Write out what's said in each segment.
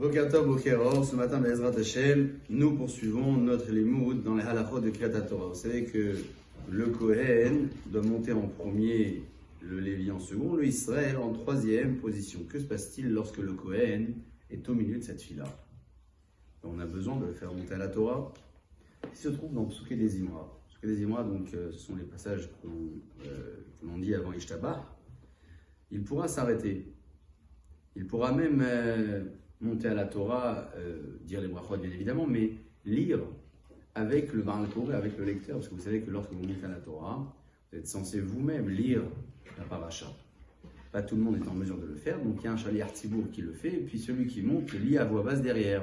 Boker Tov, Boker Or, ce matin, Bezrat Hashem, nous poursuivons notre limoud dans les halachot de Kriyat Torah. Vous savez que le Kohen doit monter en premier, le Lévi en second, le Israël en troisième position. Que se passe-t-il lorsque le Kohen est au milieu de cette fila? On a besoin de le faire monter à la Torah. Il se trouve dans Psuké des Imra. Psuké des Imra, donc, ce sont les passages qu'on dit avant Ishtabah. Il pourra s'arrêter. Il pourra même monter à la Torah, dire les brachot bien évidemment, mais lire avec le Baal Koré, avec le lecteur, parce que vous savez que lorsque vous montez à la Torah, vous êtes censé vous-même lire la paracha. Pas tout le monde est en mesure de le faire, donc il y a un Shaliach Tzibour qui le fait, et puis celui qui monte lit à voix basse derrière.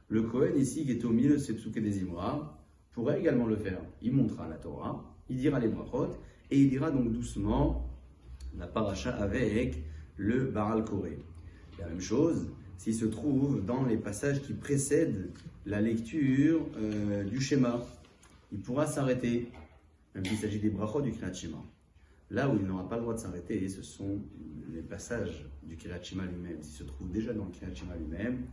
Le Kohen ici, qui est au milieu de ces psuké des Imra, pourrait également le faire. Il montera la Torah, il dira les brachot, et il dira donc doucement la paracha avec le Baal Koré. La même chose s'il se trouve dans les passages qui précèdent la lecture du schéma. Il pourra s'arrêter, même s'il s'agit des brachot du Kriyat Shema. Là où il n'aura pas le droit de s'arrêter, ce sont les passages du Kriyat Shema lui-même. S'il se trouve déjà dans le Kriyat Shema lui-même,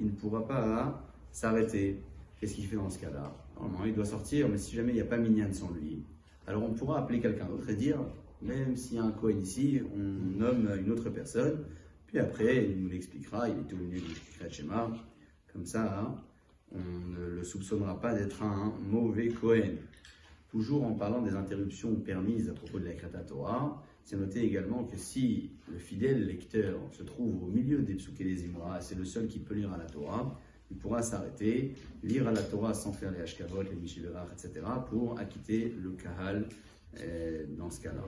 il ne pourra pas s'arrêter. Qu'est-ce qu'il fait dans ce cas-là? Normalement, il doit sortir, mais si jamais il n'y a pas minyan sans lui, alors on pourra appeler quelqu'un d'autre et dire, même s'il y a un Kohen ici, on nomme une autre personne. Puis après, il nous l'expliquera, il était au milieu du Kriyat Shema. Comme ça, on ne le soupçonnera pas d'être un mauvais Kohen. Toujours en parlant des interruptions permises à propos de la Kriyat Torah, c'est noté également que si le fidèle lecteur se trouve au milieu des psuké des Imra, c'est le seul qui peut lire à la Torah, il pourra s'arrêter, lire à la Torah sans faire les Hashkavot, les Mishiverach, etc., pour acquitter le Kahal dans ce cas-là.